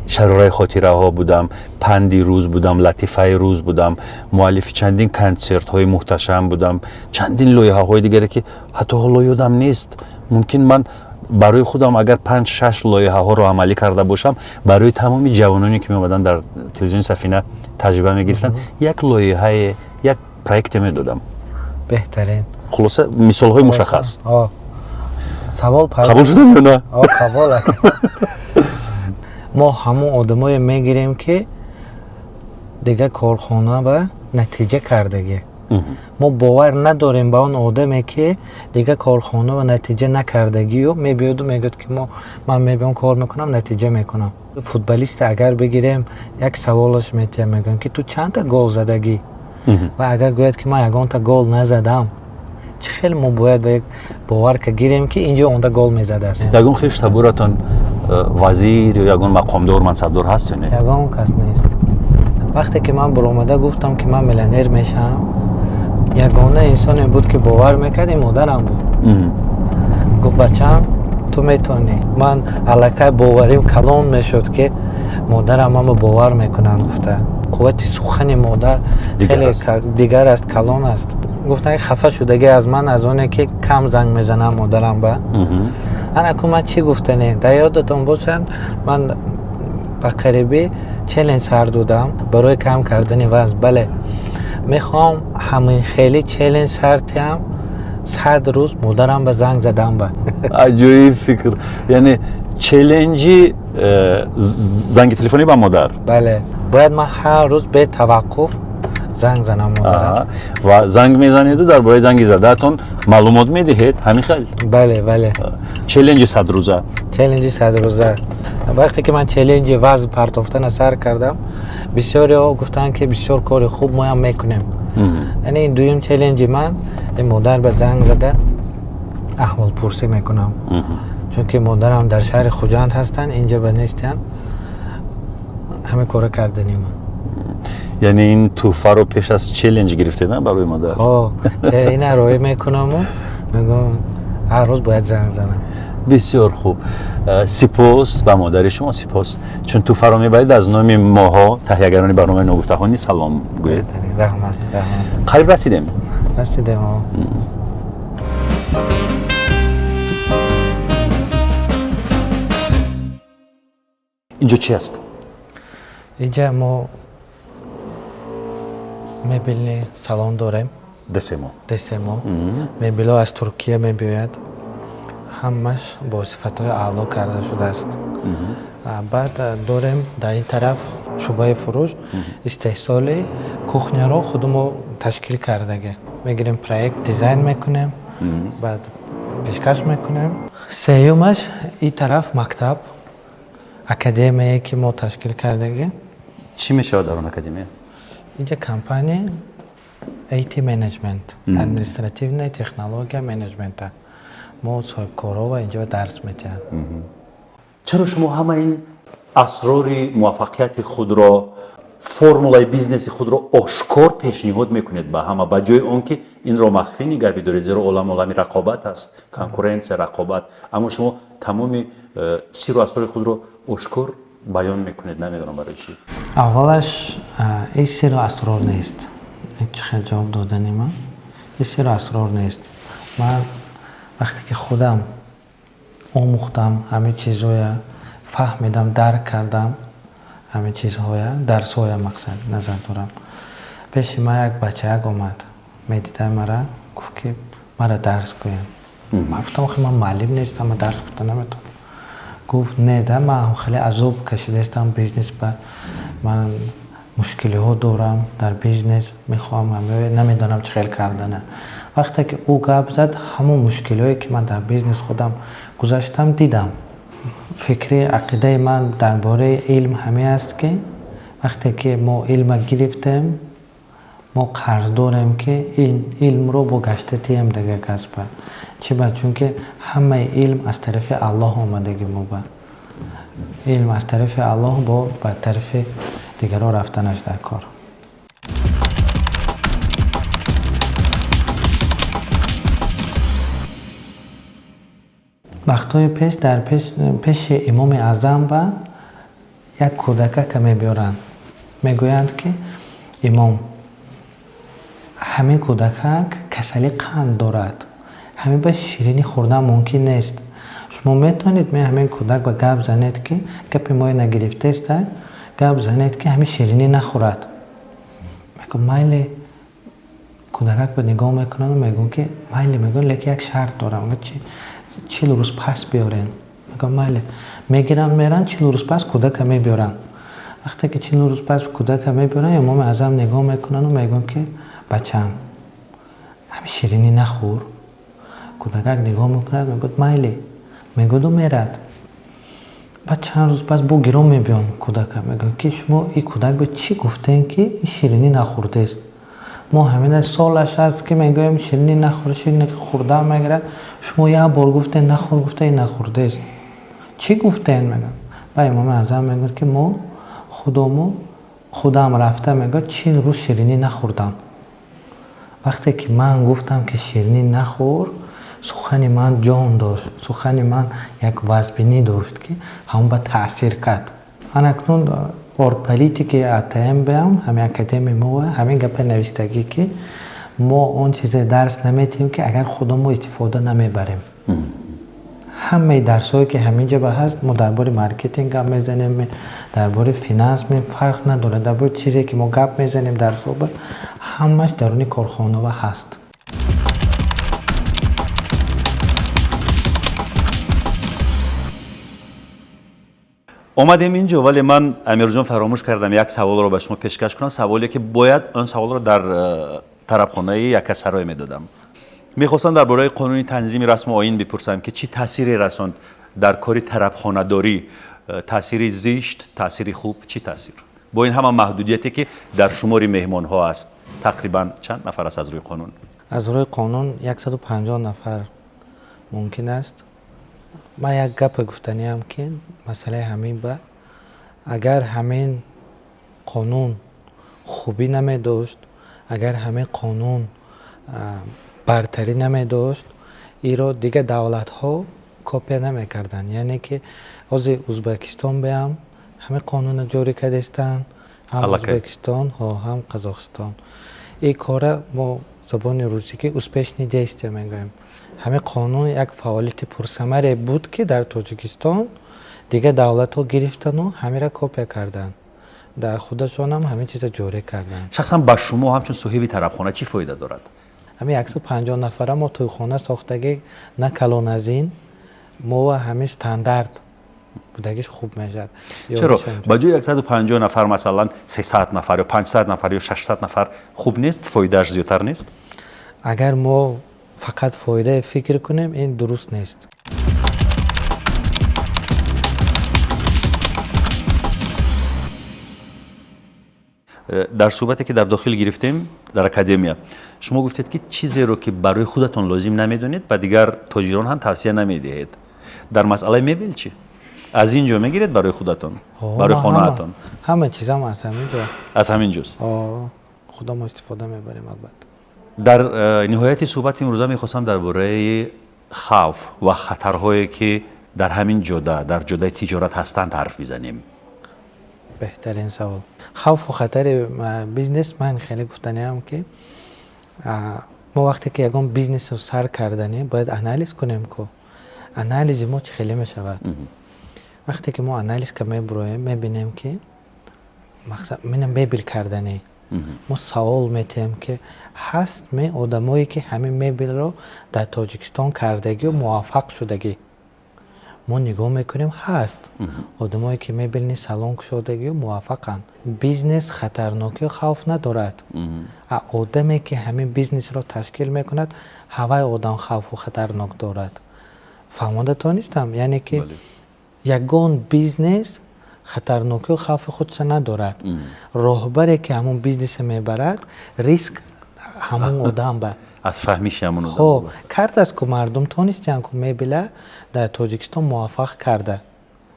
شرارای خاطره ها بودم، پندی روز بودم، لطیفه روز بودم، مؤلف چندین کنسرت های محتشم بودم، چندین لایحه های دیگری که حتی حالا یادم نیست. ممکن من برای خودم اگر 5-6 لایحه ها رو عملی کرده باشم برای تمامی جوانانی که می اومدن در تلویزیون سفینه تجربه می گرفتن یک لایحه یک پروژه می دادم. بهترین. خلاصه مثال های مشخص. سوال قبول شدم یا نه؟ قبول. ما همون آدمای میگیریم که دیگه کارخانه به نتیجه کردگی. ما باور نداریم به اون آدمی که دیگه کارخانه و نتیجه نکردگی و میبیاد و میگه که من میبیام کار میکنم نتیجه میکنم. فوتبالیست اگر بگیریم یک سوالش میگن که تو چند تا گل زدگی و اگر گوید که من یگان تا گل نزدم چه خیلی ما باید به یک باور که گیریم که اینجا اونجا گل میزده است. یگان خیش تبورتون وزیر یا یگان مقامدار منصبدار هست یا نه؟ یگان کس نیست. وقتی که من برآمده گفتم که من میلیونر میشم یگانه انسانی بود که باور میکرد این مادرم بود. گفت بچم تو میتونی. من الکی باوریم کلان میشد که مادرم هم باور میکنن. گفته قوت سخن مادر خیلی دیگر است، کلان است. گفتن خفه شدگی از من از اونه که کم زنگ میزنم مادرم به انا من چی گفتنه در یادتون باشن من به قریبی چلنج سر دادم برای کم کردن وزن. بله میخوام همین خیلی چلنج سرتیم 100 روز مادرم به زنگ زدم به. عجیب فکر. یعنی چلنجی زنگ تلفنی با مادر. بله باید من هر روز به توقف زنگ زنم مادرم. و زنگ میزنید و درباره زنگ زدهتون معلومات میدهید همین خیلی. بله چلنج 100 روزه. چلنج 100 روزه. وقتی که من چلنج وزن پرتافتن سر کردم بسیاری ها گفتن که بسیار کار خوب ما هم میکنیم. یعنی این دویم چلنج من این مادر به زنگ زده احوال پرسی میکنم. چون که مادرم در شهر خوجند هستن اینجا به نیستن همه کار کردنی من. یعنی این توفه رو پیش از چلنج گرفته نه برای مادر؟ که این روی میکنم و میگم هر روز باید زنگ زنم. بسیار خوب. سپاس به مادر شما. سپاس چون توفه رو میبرید از نام ماها تهیهگران برنامه نوگفتهانی سلام گوید. رحمت. قریب رسیدیم. اینجا چی است؟ اینجا ما میبینی سالن داریم. دسمو. میبینی از ترکیه میبیاید. همش با صفتهای اعلا کرده شده است. بعد داریم در این طرف شعبه فروش استحصال کухня رو خودمون تشکیل کرده. میگیریم پروژه دیزاین میکنیم بعد پیشکش میکنیم. سومش این طرف مکتب اکادمی که ما تشکیل کرده. چی میشه در اون اکادمی؟ اینجا کمپانی IT منیجمنت، ادمنستراتیو تکنولوژی منیجمنت. ما صاحب کارا و اینجا درس میدیم. چرا شما همه این اسرار موفقیت خود را فرمولای بیزنس خود را آشکار پیشنهاد میکنید به همه به جای آنکه این را مخفی نگه بدارید زیرا عالم رقابت است، کنکورنس رقابت، اما شما تمام سیر و اسرار خود را آشکار بیان میکنید نمیدونم برای چی. اولش این سر و اسرار نیست. چه خیلی جواب دادنی من این سر و اسرار نیست. من وقتی که خودم آموختم همه چیزهای فهمیدم درک کردم همه چیزهای درس‌های مقصد نظر دارم. پیش من یک بچه اومد میدیده مرا گفت که مرا درس گویم. من گفتم آخه من معلم نیستم من درس گفتن نمیتونم. گفت نه ده من خیلی عذاب کشیده هستم بیزنس با من مشکلی ها دارم در بیزنس میخوام نمیدونم چه خیلی کردنه. وقتی که او گپ زد همون مشکلی هایی که من در بیزنس خودم گذاشتم دیدم. فکری عقیده من درباره علم همه است که وقتی که ما علم گرفتیم ما قرض داریم که این علم رو با گشته تیم دیگه کسب چرا؟ چون که همه علم از طرف الله آمدگی ما با علم از طرف الله با طرف دیگران رفتنش در کار. وقتای پیش در پیش امام اعظم با یک کودک که میبیارند میگویند که امام همین کودک کسلی قند دارد همین به شیرینی خوردن ممکن نیست. شما میتونید همین کودک با گپ زنید که گپ ما نگرفته است گپ زنید که همین شیرینی نخورد. میگم مایل کودک به نگاه میکنن و میگن که مایل میگن لیکن یک شرط دارم 40 روز پس بیارین. میگم مایل میگیرن میرن 40 روز پس کودک میبیارن. وقتی که 40 روز پس کودک میبیارن امام اعظم نگاه میکنن و میگن که بچه‌م همین شیرینی نخور. کودک نگاه میکند میگه مایلی میگه میرد. بعد چند روز پس با گیرم میبیان کودک میگه که شما این کودک به چی گفتین که این شیرینی نخورده است؟ ما همین سالش هست که میگویم شیرینی نخوره شیرینی خورده میگیره شما یک بار گفتین نخور گفته این نخورده است. چی گفتین میگن؟ و امام اعظم میگه که ما خودم رفته میگه 40 روز شیرینی نخوردم. وقتی که من گفتم که شیرینی نخور سخن من جان داشت. سخن من یک وزبینی داشت که هم به تاثیر کرد. من اکنون اورپلیتی که اتهم بیم همین اکادمی ما همین گپ نوشتگی که ما اون چیز درس نمیتیم که اگر خودمون استفاده نمیبریم. همه درسایی که همینجا به هست ما درباره مارکتینگ هم میزنیم درباره فینانس می فرق نداره درباره چیزی که ما گپ میزنیم در صحبت همش درونی کارخانه و هست. اومدیم اینجا ولی من امیر جان فراموش کردم یک سوال رو به شما پیشکش کنم. سوالی که باید اون سوال رو در طرفخانه یک سرای میدادم. میخواستم درباره قانون تنظیم رسم و آیین بپرسم که چی تأثیری رساند در کار طرفخانه داری؟ تأثیری زشت، تأثیری خوب، چی تأثیر؟ با این همه محدودیتی که در شمار مهمان ها است تقریبا چند نفر است از روی قانون؟ از روی قانون 150 نفر ممکن است. من یک گپ گفتنی هم که مسئله همین با اگر همین قانون خوبی نمی داشت اگر همین قانون برتری نمی داشت ای رو دیگه دولت ها کپی نمی کردن. یعنی که از ازبکستان بیام همه قانون جاری کردستن هم ازبکستان ها هم قزاقستان. این کار ما زبان روسی که успешный действия میگویم. همه قانون یک فعالیت پرثمره بود که در تاجیکستان دیگه دولت ها گرفتن و همه را کپی کردن. در خودشان هم همین چیز جاری کردن. شخصا با شما همچون صاحب طرفخانه چی فایده دارد؟ همین 150 نفره ما توی خانه ساختگی نه کلان از این ما همین استاندارد بودگیش خوب میشد. چرا؟ با جای 150 نفر مثلا 300 نفر یا 500 نفر یا 600 نفر خوب نیست؟ فایدهش زیادتر نیست؟ اگر ما فقط فایده فکر کنیم این درست نیست. در صحبتی که در داخل گرفتیم در اکادمیا شما گفتید که چیزی رو که برای خودتون لازم نمیدونید به دیگر تاجران هم توصیه نمیدهید. در مسئله میبل چی؟ از اینجا میگیرید برای خودتون برای خانه‌تون؟ همه چیز هم از همینجا. از همینجاست. خودمون استفاده میبریم. البته در نهایت صحبت امروزه میخواستم درباره خوف و خطرهایی که در همین جاده در جاده تجارت هستند حرف بزنیم. بهترین سوال. خوف و خطر بیزنس من خیلی گفتنیم که ما وقتی که یکم بیزنس رو سر کردنی باید انالیز کنیم که انالیز ما چه خیلی میشود. وقتی که ما انالیز که میبرویم میبینیم که مقصد من میبل کردنی ما سوال میتیم که هست می آدمایی که همین میبل رو در تاجیکستان کردگی و موفق شدگی ما نگاه میکنیم هست آدمایی که میبینی سالن شدگی و موفقن. بیزنس خطرناکی و خوف ندارد. آدمی که همین بیزنس رو تشکیل میکند هوای آدم خوف و خطرناک دارد. فهمانده تو نیستم؟ یعنی که یگان بیزنس خطرناکی و خوف خودش ندارد. راهبری که همون بیزنس میبرد ریسک همون آدم به از فهمیش همون آدم کرد است که مردم تونستن که میبله در تاجیکستان موفق کرده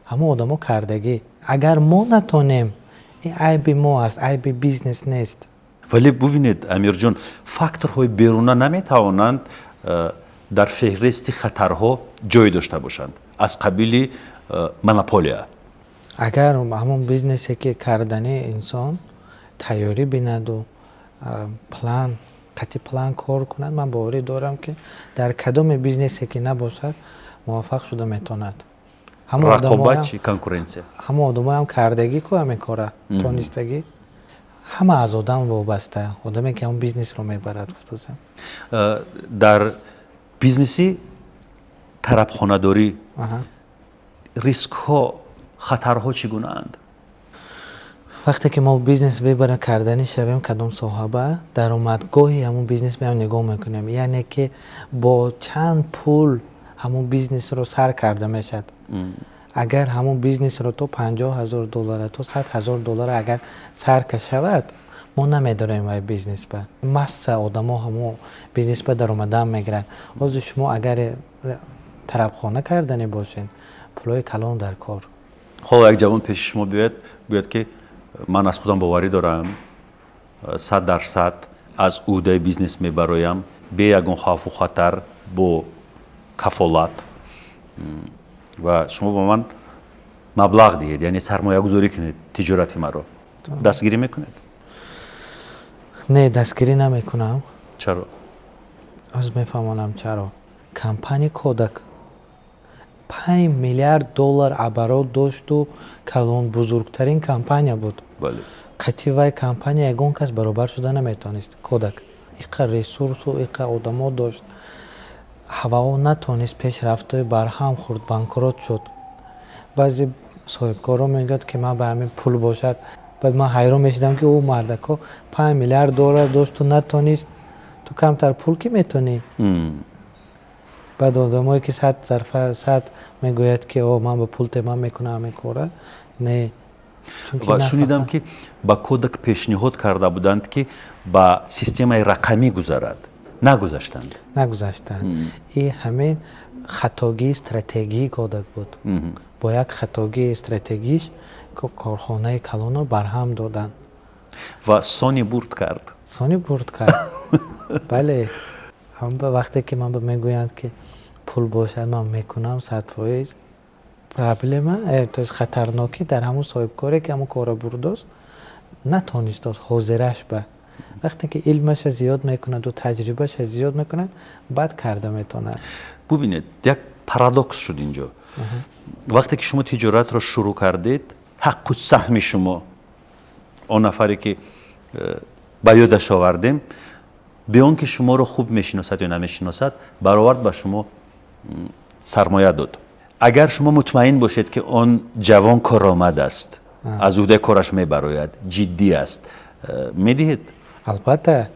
همون آدمو کردگی. اگر ما نتونیم این عیب ما است، عیب بیزنس نیست. ولی ببینید امیر جان فاکتورهای بیرونه نمیتوانند در فهرست خطرها جای داشته باشند از قبیل مونوپولیا. اگر همون بیزنسی که کردنی انسان تیاری بیند و قطعی پلان کار کند من باوری دارم که در کدام بیزنسی که نباشد موفق شده میتوند. رقابت چی کنکورنسیا همه آدم‌ها هم کردگی که همین کاره تونستگی همه از آدم وابسته. آدمی که اون بیزنس رو میبرد گفتم. در بیزنسی طرفخانه‌داری ریسک ها خطرها چگونه اند؟ وقتی که ما بیزنس ببریم کردنی شویم کدام صاحبه درآمدگاهی همون بیزنس میام نگاه میکنیم. یعنی که با چند پول همون بیزنس رو سر کرده میشد. اگر همون بیزنس رو تو $50,000 تو $100,000 اگر سر کشود ما نمیداریم وای بیزنس به مس آدما همون بیزنس به درآمد میگیرن. از شما اگر طرفخانه کردنی باشین پولای کلان در کار. خب یک جوان پیش شما بیاد که من از خودم باوری دارم 100% از عهده بیزنس میبرایم به یگان خوف و خطر با کفالت و شما با من مبلغ دهید یعنی سرمایه گذاری کنید تجارتی مرا دستگیری میکنید؟ نه دستگیری نمیکنم. چرا؟ از میفهمانم چرا. کمپانی کودک $5 میلیارد عبارات داشت و کلان بزرگترین کمپانی بود. بله. قطعی وای کمپانی یگان کس برابر شده نمیتونست. کودک ایقا ریسورس و ایقا آدما داشت هوا نتونست پیش رفته برهم خورد بانکروت شد. بعضی صاحبکارا میگد که من به همین پول باشد بعد من حیران میشدم که او مردکا $5 میلیارد داشت و نتونست تو کمتر پول کی میتونی؟ بعد آدمایی که 100 میگوید که او من به پول تمام میکنم همین کاره نه. و شنیدم که با کودک پیشنهاد کرده بودند که با سیستم رقمی گذارد نگذاشتند. این همه خطاگی استراتژی کودک بود. با یک خطاگی استراتژیش که کارخانه کلان رو برهم دادن و سانی برد کرد. بله. هم به وقتی که من میگویند که پول باشد من میکنم 100%. پرابلم تو خطرناکی در همون صاحبکاری که همون کار برداست نتونست حاضرش به وقتی که علمش زیاد میکند و تجربهش زیاد میکند بعد کرده میتونه. ببینید یک پارادوکس شد اینجا. وقتی که شما تجارت رو شروع کردید حق و سهم شما اون نفری که به یادش آوردیم بیان که شما رو خوب میشناسد یا نمیشناسد برآورد به شما سرمایه داد. اگر شما مطمئن باشید که اون جوان کارآمد است از عهده کارش میبراید جدی است میدهید؟ البته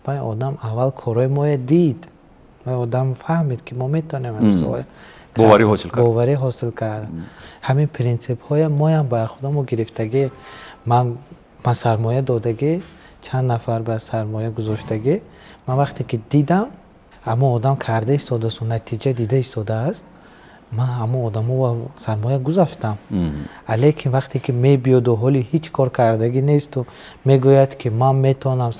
باید آدم اول کارای ما دید باید آدم فهمید که ما میتونیم باوری حاصل کرد. همین پرینسیپ های ما هم با خودمو گرفتگی من سرمایه دادگی چند نفر به سرمایه گذاشتگی من وقتی که دیدم اما آدم کرده ایستاده است و نتیجه دیده ایستاده است من همه آدمو سرمایه گذاشتم. علیکن وقتی که میبیاد و حالی هیچ کار کردگی نیست و میگوید که من میتونم 100%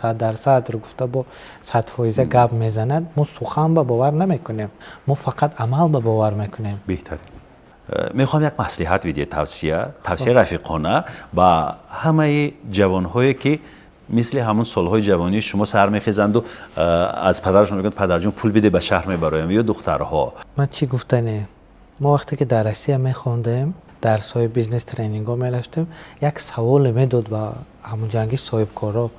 رو گفته با 100% گپ میزند ما سخن به باور نمیکنیم ما فقط عمل به باور میکنیم. بهتر. میخوام یک مصلحت بدید، توصیه رفیقانه با همه جوانهایی که مثل همون سالهای جوانی شما سر میخیزند و از پدرشون میگن پدر جون پول بده به شهر میبرایم، یا دخترها. من چی گفتنه، ما وقتی که در روسیه میخوندیم درس های بیزنس ترینینگ ها میرفتیم، یک سوال میداد با همون جنگی صاحب کارا،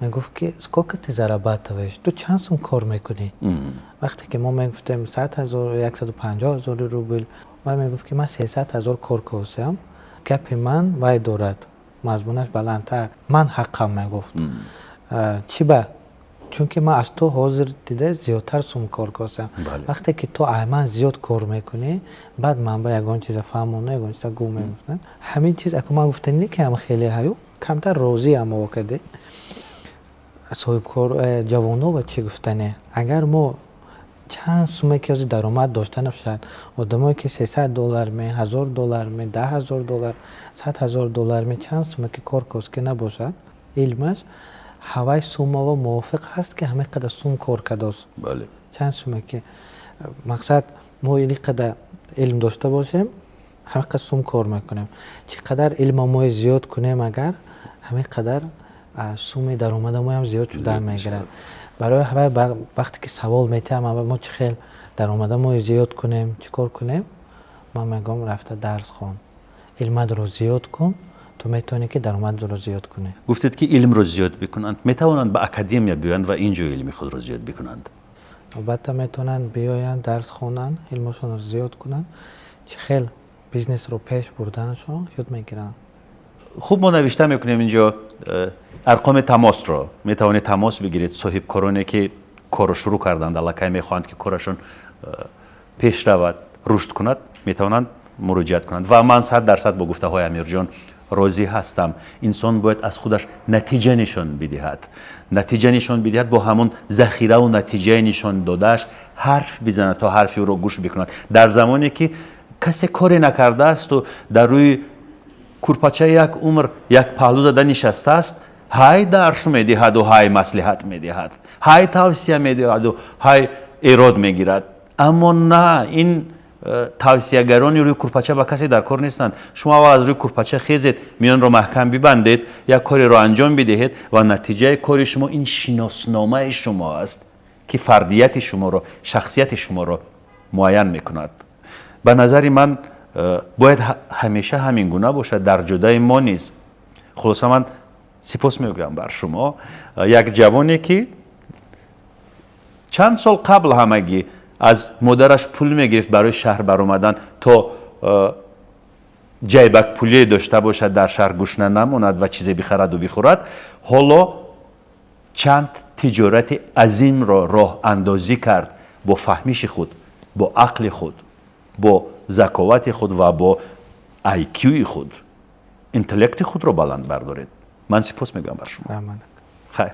میگفت که сколько ты зарабатываешь، تو چند سوم کار میکنی؟ وقتی که ما میگفتیم 100,000 150,000 روبل، و میگفت که من 300,000 کار کردم. گپ من وای دارد، مضمونش بلندتر، من حقم میگفت. چی با؟ چون که من از تو حاضر دیده زیادتر سوم کار کردم. وقتی که تو من زیاد کار میکنی، بعد من با یگان چیز فهمونه، یگان چیز گم میگفتن. همین چیز اگه من گفتن نه که هم خیلی هایو کمتر راضی هم واقعه. صاحب کار جوانو و چی گفتنه، اگر ما چند سومه که از درآمد داشتن شد، آدمایی که 300 دلار می، 1000 دلار می، 10,000 دلار، 100,000 دلار می، چند سومه که کار کسک نباشد، علمش هوای سومه و موافق هست که همه قدر سوم کار کداست. بله. چند سومه که مقصد ما اینی قدر علم داشته باشیم، همه قدر سوم کار میکنیم. چقدر علم ما زیاد کنیم اگر همه قدر سوم درآمد ما هم زیاد شده میگیره. برای همه وقتی که سوال میتیم ما چه خیلی درآمد ما زیاد کنیم، چیکار کنیم؟ من میگم رفته درس خوان، علم رو زیاد کن، تو میتونی که درآمد رو زیاد کنی. گفتید که علم رو زیاد بکنند، میتوانند به اکادمیا بیایند و اینجا علم خود رو زیاد بکنند. البته میتونن بیاین درس خوانن، علمشون رو زیاد کنن، چه خیلی بیزنس رو پیش بردنشون یاد میگیرن. خوب ما نوشته میکنیم اینجا ارقام تماس رو میتوانید تماس بگیرید. صاحب کارانی که کار شروع کردند الکی میخواهند که کارشون پیش رود، رشد کند، میتوانند مراجعت کنند. و من 100% با گفته های امیر جان راضی هستم. انسان باید از خودش نتیجه نشان بدهد، نتیجه نشان بدهد، با همون ذخیره و نتیجه نشان دادش حرف بزنه تا حرفی رو گوش بکند. در زمانی که کسی کاری نکرده است و در روی کورپاچه یک عمر یک پهلو زده نشسته است، های درس میدهد و های مصلحت میدهد، های توصیه میدهد و های ایراد میگیرد. اما نه، این توصیه‌گرانی روی کورپاچه با کسی در کار نیستند. شما از روی کورپاچه خیزید، میان رو محکم ببندید، یک کاری رو انجام بدهید و نتیجه کاری شما این شناسنامه شما است که فردیت شما رو، شخصیت شما رو معین میکند. به نظر من باید همیشه همین گونه باشد، در جدای ما نیست. خلاصه من سپاس میگویم بر شما، یک جوانی که چند سال قبل همگی از مادرش پول میگرفت برای شهر برآمدن تا جیبک پولی داشته باشد در شهر گشنه نماند و چیزی بخرد و بخورد، حالا چند تجارت عظیم را راه اندازی کرد با فهمیش خود، با عقل خود، با ذکاوت خود و با IQ خود، انتلکت خود را بلند بردارید. من سپاس میگم بر شما. خیر.